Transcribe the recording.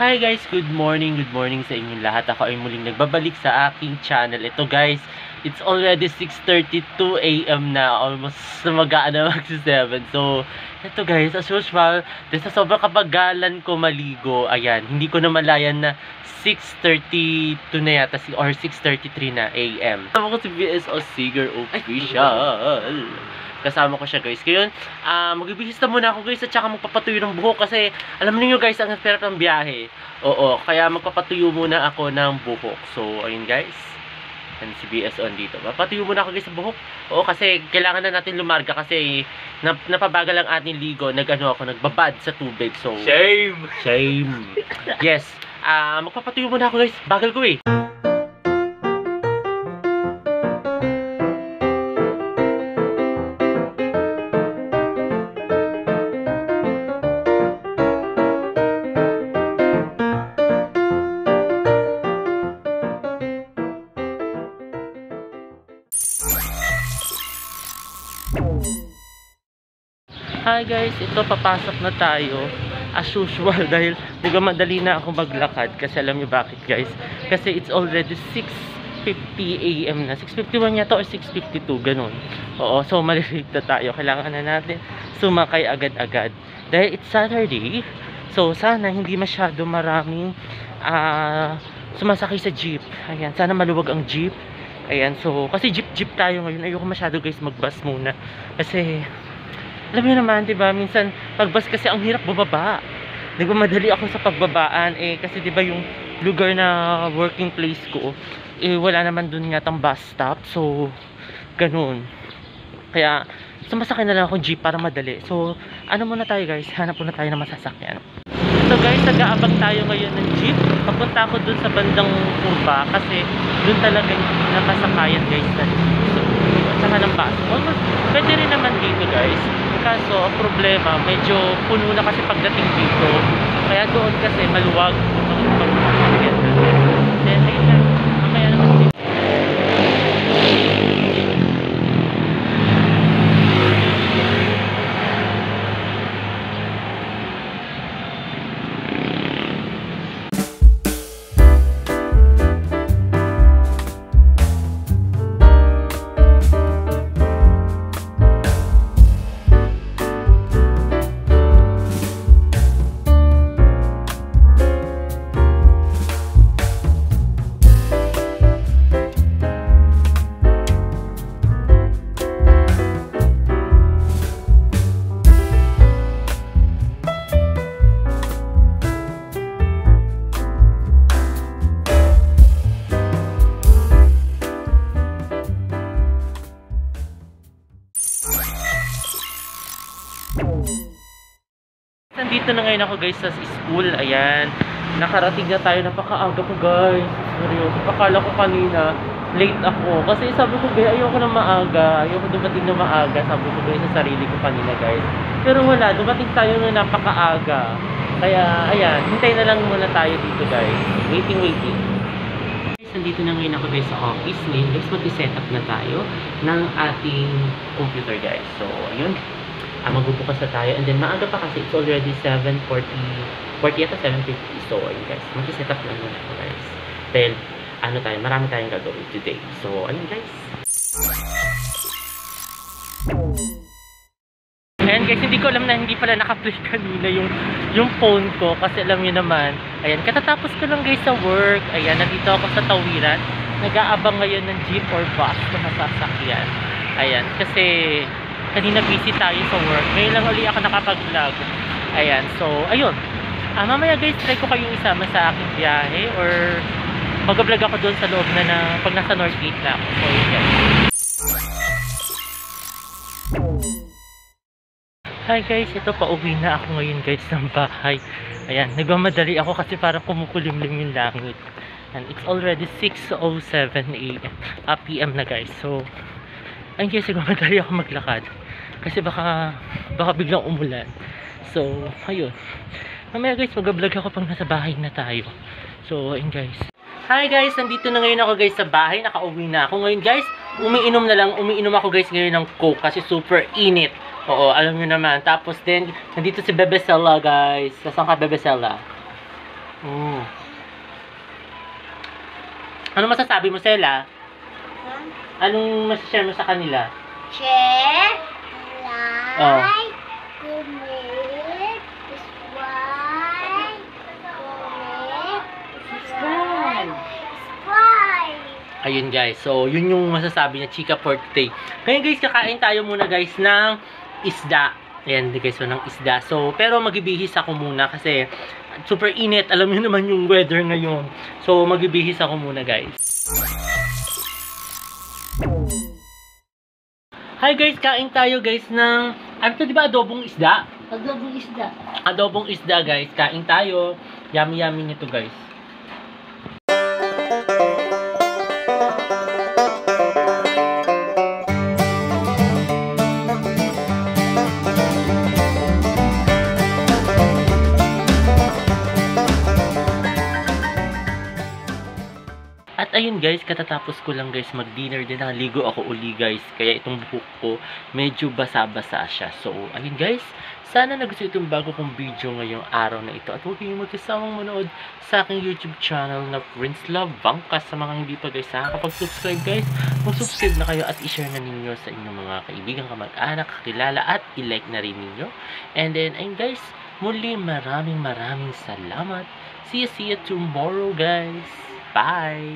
Hi guys, good morning sa inyong lahat. Ako ay muling nagbabalik sa aking channel. Ito guys, it's already 6:32 AM na, almost mag-aana mag-7. So, ito guys, as usual, sa sobrang kapagalan ko maligo, ayan, hindi ko na malayan na 6:32 na yata or 6:33 na AM. Kasama ko si BSO Sigar Official. Kasama ko siya guys. Ngayon, magbibihis na muna ako guys at saka magpapatuyo ng buhok kasi alam niyo guys, ang hirap ng biyahe. Oo, kaya magpapatuyo muna ako ng buhok. So, ayun guys. And si BS on dito. Papatuyo muna ako guys sa buhok. Oo, kasi kailangan na natin lumarga kasi napabagal ang ating ligo. Nagbabad sa tubig. So, shame. Yes. Magpapatuyo muna ako guys. Bagal ko eh. Hi guys, ito papasok na tayo as usual dahil madali na ako maglakad kasi alam niyo bakit guys, kasi it's already 6:50 AM na, 6:51 yata or 6:52 ganun. Oo, so malilate na tayo, kailangan na natin sumakay agad-agad dahil it's Saturday. So sana hindi masyado maraming sumasakay sa jeep. Ayan, sana maluwag ang jeep. Ayan, so kasi jeep tayo ngayon. Ayoko masyado guys mag-bus muna kasi alam niyo naman, 'di ba? Minsan pag-bus kasi ang hirap bumaba. Nagmamadali ako sa pagbabaan kasi 'di ba yung lugar na working place ko wala naman doon yatang bus stop. So ganoon. Kaya sumasakay na lang ako jeep para madali. So ano muna tayo guys? Hanap muna tayo ng masasakyan. So guys, nag-aabang tayo ngayon ng jeep. Papunta ako doon sa bandang kurba kasi doon talaga yung nakasakayan guys na so, at saka ng bus. Pwede rin naman dito guys. Kaso ang problema, medyo puno na kasi pagdating dito. Kaya doon kasi maluwag yung pagkakasakyan natin. Then ayun na, mamaya naman dito. Nandito na ngayon ako guys sa school. Ayan, nakarating na tayo. Napakaaga ko guys, seryoso. Akala ko kanina late ako kasi sabi ko guys, ayoko na maaga, ayoko dumating na maaga, sabi ko guys sa sarili ko kanina guys. Pero wala, dumating tayo na napakaaga. Kaya ayan, hintay na lang muna tayo dito guys. Waiting guys, nandito na ngayon ako guys sa office. Ngayon guys, mag-setup na tayo ng ating computer guys. So ayun, magbubukas na tayo and then maaga pa kasi it's already 7:40 yata 7:50. So ayun guys, mag-setup lang muna ako guys dahil marami tayong gagawin today. So ayun guys, ayan guys, hindi ko alam na hindi pala naka-play kanina yung phone ko kasi alam niyo naman, ayan, katatapos ko lang guys sa work. Ayan, nandito ako sa Tawiran, nag-aabang ngayon ng jeep or bus na masasakyan. Ayan, kasi kanina busy tayo sa work. Ngayon lang ulit ako nakapag-vlog. Ayan, so ayun, mamaya guys, try ko kayong isama sa aking biyahe or mag-vlog ako doon sa loob na pag nasa Northgate na ako. So yun guys. Hi guys, ito pauwi na ako ngayon guys ng bahay. Ayan, nagmamadali ako kasi parang kumukulimlim yung langit. And it's already 6:07 PM na guys. So ayun guys, nagmamadali ako maglakad kasi baka biglang umulan. So ayun, mamaya guys mag-vlog ako pag nasa bahay na tayo. So ayun guys. Hi guys, nandito na ngayon ako guys sa bahay. Nakauwi na ako ngayon guys. Umiinom ako guys ngayon ng Coke kasi super init. Oo, alam niyo naman. Tapos din, nandito si Bebe Sella guys. Saan ka Bebe Sella? Oh. Ano masasabi mo, Sela? Anong masashare mo sa kanila? Share, Oh. like, comment, subscribe, subscribe. Ayun guys, so yun yung masasabi niya, chika for today. Ngayon guys, kakain tayo muna guys ng isda. Ayan guys, so ng isda. So, pero magbibihis ako muna kasi super init. Alam niyo naman yung weather ngayon. So, magbibihis ako muna guys. Hi guys, kain tayo guys ng, ano to, di ba adobong isda? Adobong isda. Adobong isda guys, kain tayo. Yummy yummy nito guys. At ayun guys, katatapos ko lang guys mag-dinner din, naligo ako uli guys. Kaya itong buhok ko medyo basa-basa siya. So ayun guys, sana nagustuhan itong bago kong video ngayong araw na ito. At huwag kayong magkasamang manood sa aking YouTube channel na Prince Love Bangka. Sa mga hindi pa guys nakakapag-subscribe guys, mag-subscribe na kayo at i-share na ninyo sa inyong mga kaibigan, kamag-anak, kakilala at i-like na rin ninyo. And then ayun guys, muli maraming salamat. See you tomorrow guys. Bye!